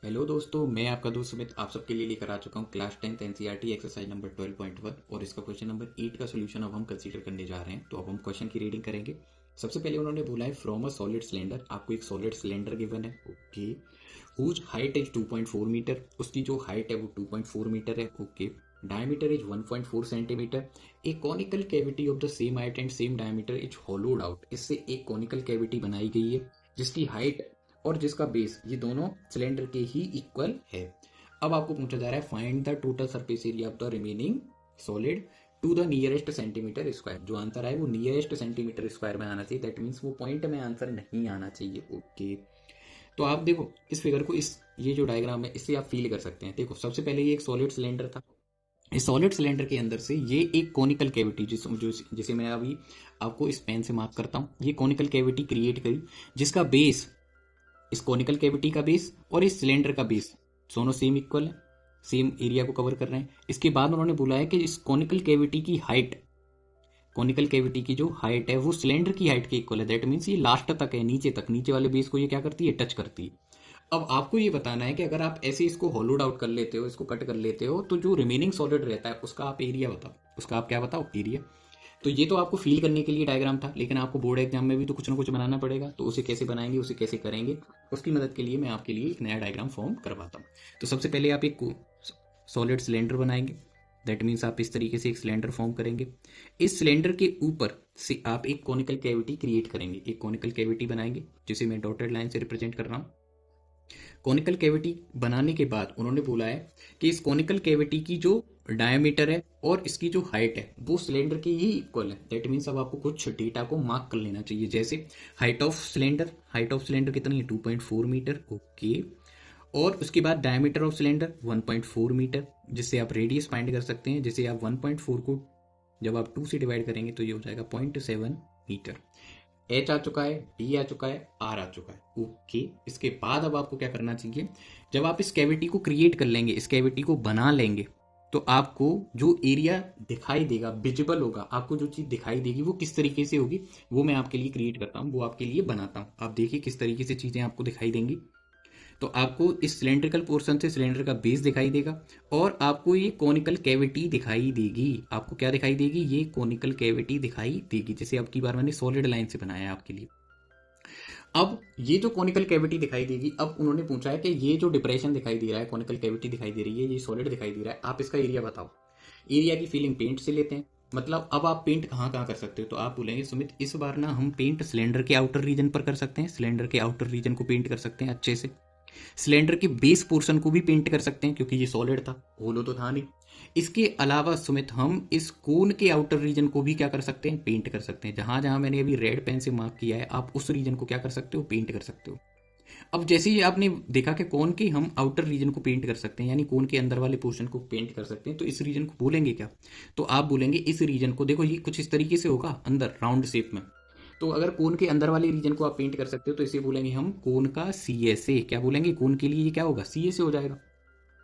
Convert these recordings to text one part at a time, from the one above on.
Hello दोस्तों, मैं आपका दोस्त सुमित आप सबके लिए लेकर आ चुका हूँ class 10th NCERT exercise number 12.1 और इसका क्वेश्चन नंबर 8 का सोल्यूशन अब हम कंसीडर करने जा रहे हैं। तो अब हम क्वेश्चन की रीडिंग करेंगे। सबसे पहले उन्होंने बोला है फ्रॉम अ सॉलिड सिलेंडर। आपको एक सॉलिड सिलेंडर गिवन है, okay, whose height is 2.4 metre. उसकी जो हाइट है वो 2.4 मीटर है, okay. Diameter is 1.4 centimetre. A conical cavity of the same height and same diameter is hollowed out. इससे एक कॉनिकल कैविटी बनाई गई है जिसकी हाइट और जिसका बेस ये दोनों सिलेंडर के ही इक्वल है। अब आपको पूछा जा रहा है find the total surface area of the remaining solid to the nearest centimetre square. जो आंसर है वो नियरेस्ट सेंटीमीटर स्क्वायर में आना चाहिए, दैट मीन्स वो पॉइंट में आंसर नहीं आना चाहिए, ओके। तो आप देखो इस फिगर को, इस ये जो डायग्राम है इससे आप फील कर सकते हैं। देखो सबसे पहले ये एक सॉलिड सिलेंडर था। इस सॉलिड सिलेंडर के अंदर से ये एक कॉनिकल कैविटी जिसे मैं अभी आपको इस पेन से मार्क करता हूँ, ये कॉनिकल कैविटी क्रिएट करी जिसका बेस, इस कॉनिकल कैविटी का बेस और इस सिलेंडर का बेस दोनों सेम इक्वल है, सेम एरिया को कवर कर रहे हैं। इसके बाद उन्होंने बोला है कि इस कॉनिकल कैविटी की हाइट, कॉनिकल कैविटी की जो हाइट है वो सिलेंडर की हाइट के इक्वल है, दैट मीन्स ये लास्ट तक है, नीचे तक, नीचे वाले बेस को ये क्या करती है, टच करती है। अब आपको ये बताना है कि अगर आप ऐसे इसको होलोड आउट कर लेते हो, इसको कट कर लेते हो, तो जो रिमेनिंग सॉलिड रहता है उसका आप एरिया बताओ, उसका आप क्या बताओ, एरिया। तो ये तो आपको फील करने के लिए डायग्राम था, लेकिन आपको बोर्ड एग्जाम में भी तो कुछ ना कुछ बनाना पड़ेगा। तो उसे कैसे बनाएंगे, उसे कैसे करेंगे, उसकी मदद के लिए मैं आपके लिए एक नया डायग्राम फॉर्म करवाता हूँ। तो सबसे पहले आप एक सॉलिड सिलेंडर बनाएंगे, दैट मीन्स आप इस तरीके से एक सिलेंडर फॉर्म करेंगे। इस सिलेंडर के ऊपर से आप एक कॉनिकल कैविटी क्रिएट करेंगे, एक कॉनिकल कैविटी बनाएंगे जिसे मैं डॉटेड लाइन से रिप्रेजेंट कर रहा हूँ। कॉनिकल कैविटी बनाने के बाद उन्होंने बोला है कि इस कॉनिकल कैविटी की जो डायमीटर है और इसकी जो हाइट है वो सिलेंडर की ही इक्वल है, दैट मीन्स अब आपको कुछ डेटा को मार्क कर लेना चाहिए। जैसे हाइट ऑफ सिलेंडर कितनी है, 2.4 मीटर, ओके। और उसके बाद डायमीटर ऑफ सिलेंडर 1.4 मीटर, जिससे आप रेडियस फाइंड कर सकते हैं। जैसे आप 1.4 को जब आप 2 से डिवाइड करेंगे तो ये हो जाएगा 0.7 मीटर। एच आ चुका है, डी आ चुका है, आर आ चुका है, ओके। इसके बाद अब आपको क्या करना चाहिए, जब आप इस कैविटी को क्रिएट कर लेंगे, इस कैविटी को बना लेंगे, तो आपको जो एरिया दिखाई देगा, विजिबल होगा, आपको जो चीज दिखाई देगी वो किस तरीके से होगी, वो मैं आपके लिए क्रिएट करता हूँ, वो आपके लिए बनाता हूँ। आप देखिए किस तरीके से चीजें आपको दिखाई देंगी। तो आपको इस सिलेंड्रिकल पोर्शन से सिलेंडर का बेस दिखाई देगा और आपको ये कॉनिकल कैविटी दिखाई देगी। आपको क्या दिखाई देगी, ये कॉनिकल कैविटी दिखाई देगी, जैसे अब की बार मैंने सॉलिड लाइन से बनाया है आपके लिए। अब ये जो कॉनिकल कैविटी दिखाई देगी, अब उन्होंने पूछा है कि ये जो डिप्रेशन दिखाई दे रहा है, कॉनिकल कैविटी दिखाई दे रही है, ये सॉलिड दिखाई दे रहा है, आप इसका एरिया बताओ। एरिया की फीलिंग पेंट से लेते हैं। मतलब अब आप पेंट कहाँ कहाँ कर सकते हो, तो आप बोलेंगे सुमित इस बार ना हम पेंट सिलेंडर के आउटर रीजन पर कर सकते हैं, सिलेंडर के आउटर रीजन को पेंट कर सकते हैं अच्छे से। सिलेंडर के बेस पोर्शन को भी पेंट कर सकते हैं क्योंकि ये सॉलिड था, होलो तो था नहीं। इसके अलावा सुमित हम इस कोन के आउटर रीजन को भी क्या कर सकते हैं, पेंट कर सकते हैं। जहां जहां मैंने अभी रेड पेन से मार्क किया है, आप उस रीजन को क्या कर सकते हो, पेंट कर सकते हो। अब जैसे ही आपने देखा कि कोन के हम आउटर रीजन को पेंट कर सकते हैं, यानी कोन के अंदर वाले पोर्शन को पेंट कर सकते हैं, तो इस रीजन को बोलेंगे क्या, तो आप बोलेंगे इस रीजन को, देखो ये कुछ इस तरीके से होगा अंदर राउंड शेप में। तो अगर कोन के अंदर वाले रीजन को आप पेंट कर सकते हो तो इसे बोलेंगे हम कोन का सीएसए। क्या बोलेंगे, कोन के लिए ये क्या होगा, सीएसए हो जाएगा।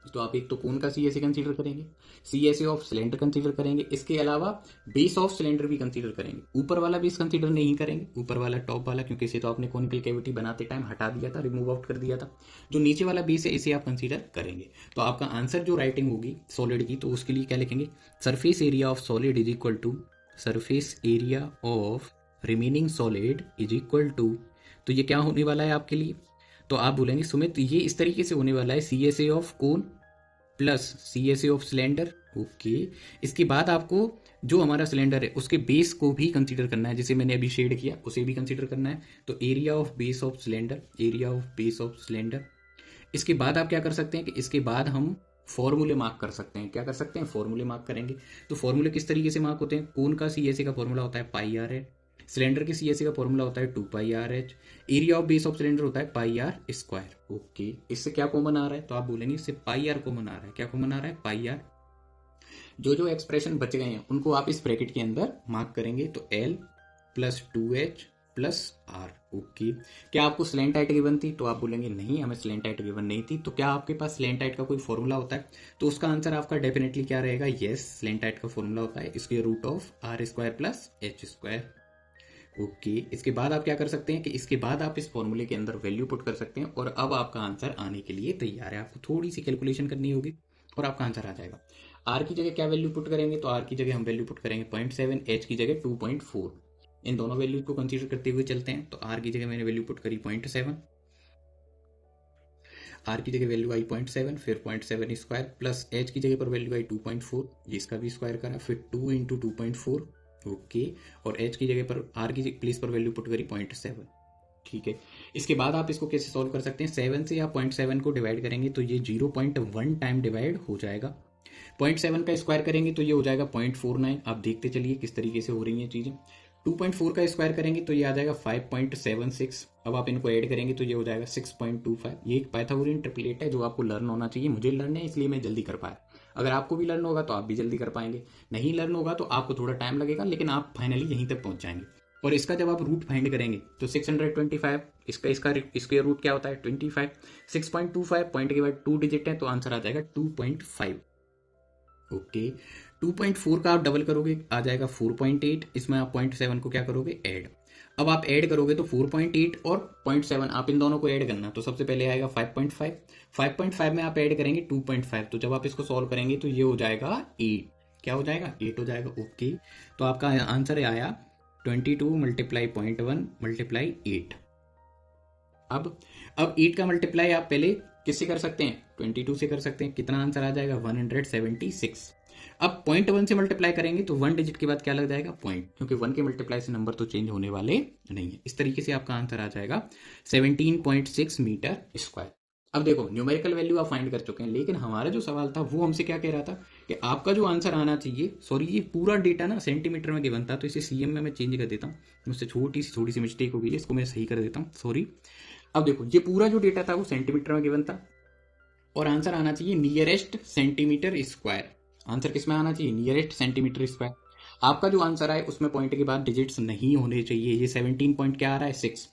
तो आप एक तो कोन का सीएसए कंसीडर करेंगे, सीएसए ऑफ सिलेंडर कंसीडर करेंगे, इसके अलावा बेस ऑफ सिलेंडर भी कंसीडर करेंगे। ऊपर वाला बेस कंसीडर नहीं करेंगे, ऊपर वाला टॉप वाला, क्योंकि इसे तो आपने कॉनिकल कैविटी बनाते टाइम हटा दिया था, रिमूव आउट कर दिया था। जो नीचे वाला बेस है इसे आप कंसीडर करेंगे। तो आपका आंसर जो राइटिंग होगी सॉलिड की, तो उसके लिए क्या लिखेंगे, surface area of solid is equal to surface area of remaining solid is equal to, तो ये क्या होने वाला है आपके लिए, तो आप बोलेंगे सुमित ये इस तरीके से होने वाला है, C S A of cone plus C S A of cylinder, okay. इसके बाद आपको जो हमारा सिलेंडर है उसके बेस को भी कंसीडर करना है, जिसे मैंने अभी शेड किया उसे भी कंसीडर करना है। तो area of base of cylinder, area of base of cylinder. इसके बाद आप क्या कर सकते हैं कि इसके बाद हम फॉर्मूले मार्क कर सकते हैं। क्या कर सकते हैं, फॉर्मूले मार्क करेंगे। तो फॉर्मूले किस तरीके से मार्क होते हैं, कोन का सी एस ए का फॉर्मूला होता है पाई आर है, सिलेंडर के सीएसए का फॉर्मूला होता है 2 pi r h, area of base of cylinder होता है पाई आर स्क्वायर, ओके। इससे क्या कॉमन आ रहा है, तो आप बोलेंगे इससे पाई आर कॉमन आ रहा है। क्या कॉमन आ रहा है, पाई आर। जो जो एक्सप्रेशन बच गए हैं उनको आप इस ब्रैकेट के अंदर मार्क करेंगे, तो L plus 2H plus R, okay. क्या आपको स्लेंट हाइट गिवन थी, तो आप बोलेंगे नहीं हमें स्लेंट हाइट गिवन नहीं थी। तो क्या आपके पास स्लेंट हाइट का कोई फॉर्मूला होता है, तो उसका आंसर आपका डेफिनेटली क्या रहेगा, यस स्लेंट हाइट का फॉर्मूला होता है इसके root of R square plus H square, okay, इसके बाद आप क्या कर सकते हैं कि इसके बाद आप इस फॉर्मूले के अंदर वैल्यू पुट कर सकते हैं और अब आपका आंसर आने के लिए तैयार है। आपको थोड़ी सी कैलकुलेशन करनी होगी और आपका आंसर आ जाएगा। आर की जगह क्या वैल्यू पुट करेंगे, तो आर की जगह हम वैल्यू पुट करेंगे 0.7, एच की जगह 2.4। इन दोनों वैल्यूज को कंसीडर करते हुए चलते हैं। तो आर की जगह मैंने वैल्यू पुट करी 0.7, आर की जगह वैल्यू आई 0.7, फिर 0.7 स्क्वायर प्लस एच की जगह पर वैल्यू आई 2.4, इसका भी स्क्वायर करा, फिर 2 इंटू 2.4। ओके, और एच की जगह पर आर की प्लेस पर वैल्यू पुट करी 0.7। ठीक है, इसके बाद आप इसको कैसे सॉल्व कर सकते हैं, 7 से आप 0.7 को डिवाइड करेंगे तो ये 0.1 टाइम डिवाइड हो जाएगा। 0.7 का स्क्वायर करेंगे तो ये हो जाएगा 0.49। आप देखते चलिए किस तरीके से हो रही हैं चीज़ें। 2.4 का स्क्वायर करेंगे तो ये आ जाएगा 5.76। अब आप इनको ऐड करेंगे तो ये हो जाएगा 6.25। ये एक पाइथागोरियन ट्रिपलेट है जो आपको लर्न होना चाहिए। मुझे लर्न है इसलिए मैं जल्दी कर पाया। अगर आपको भी लर्न होगा तो आप भी जल्दी कर पाएंगे, नहीं लर्न होगा तो आपको थोड़ा टाइम लगेगा, लेकिन आप फाइनली यहीं तक पहुंच जाएंगे। और इसका जब आप रूट फाइंड करेंगे तो 625, इसका स्क्वायर रूट क्या होता है 25। 6.25 पॉइंट के बाद 2 डिजिट है तो आंसर आ जाएगा 2.5। ओके, 2.4 का आप डबल करोगे आ जाएगा 4.8। इसमें आप 0.7 को क्या करोगे ऐड। अब आप ऐड करोगे तो 4.8 और 0.7 आप इन दोनों को ऐड करना, तो सबसे पहले आएगा 5.5। 5.5 में आप ऐड करेंगे 2.5, तो जब आप इसको सॉल्व करेंगे तो ये हो जाएगा 8। क्या हो जाएगा 8 हो जाएगा। ओके, तो आपका आंसर आया 22 मल्टीप्लाई 0.1 मल्टीप्लाई 8। अब 8 का मल्टीप्लाई आप पहले किससे कर सकते हैं, 22 से कर सकते हैं। कितना आंसर आ जाएगा 176। अब 0.1 से मल्टीप्लाई करेंगे तो 1 डिजिट के बाद क्या लग जाएगा पॉइंट, क्योंकि 1 के मल्टीप्लाई से नंबर तो चेंज होने वाले नहीं है। इस तरीके से आपका आंसर आ जाएगा 17.6 मीटर स्क्वायर। अब देखो न्यूमेरिकल वैल्यू आप फाइंड कर चुके हैं, लेकिन हमारा जो सवाल था वो हमसे क्या कह रहा था कि आपका जो आंसर आना चाहिए, सॉरी ये पूरा डेटा ना सेंटीमीटर में गिवन था, तो इसे सीएम में मैं चेंज कर देता हूँ। मुझसे थोड़ी सी मिस्टेक हो गई है, इसको मैं सही कर देता हूँ, सॉरी। अब देखो ये पूरा जो डेटा था वो सेंटीमीटर में गिवन था और आंसर आना चाहिए नियरेस्ट सेंटीमीटर स्क्वायर। आंसर किस में आना चाहिए, नियरेस्ट सेंटीमीटर स्क्वायर। आपका जो आंसर आए उसमें पॉइंट के बाद डिजिट्स नहीं होने चाहिए। ये 17 पॉइंट क्या आ रहा है 6।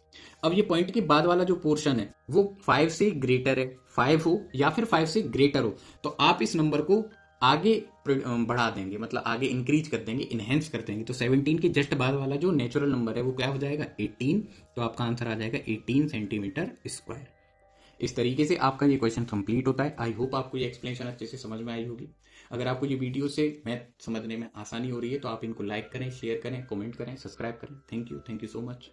अब ये पॉइंट के बाद वाला जो पोर्शन है वो 5 से ग्रेटर है, 5 हो या फिर 5 से ग्रेटर हो, तो आप इस नंबर को आगे बढ़ा देंगे, मतलब आगे इंक्रीज कर देंगे, इनहेंस कर देंगे। तो 17 के जस्ट बाद वाला जो नेचुरल नंबर है वो क्या हो जाएगा 18। तो आपका आंसर आ जाएगा 18 सेंटीमीटर स्क्वायर। इस तरीके से आपका ये क्वेश्चन कंप्लीट होता है। आई होप आपको ये एक्सप्लेनेशन अच्छे से समझ में आई होगी। अगर आपको ये वीडियो से मैथ समझने में आसानी हो रही है तो आप इनको लाइक करें, शेयर करें, कमेंट करें, सब्सक्राइब करें। Thank you so much.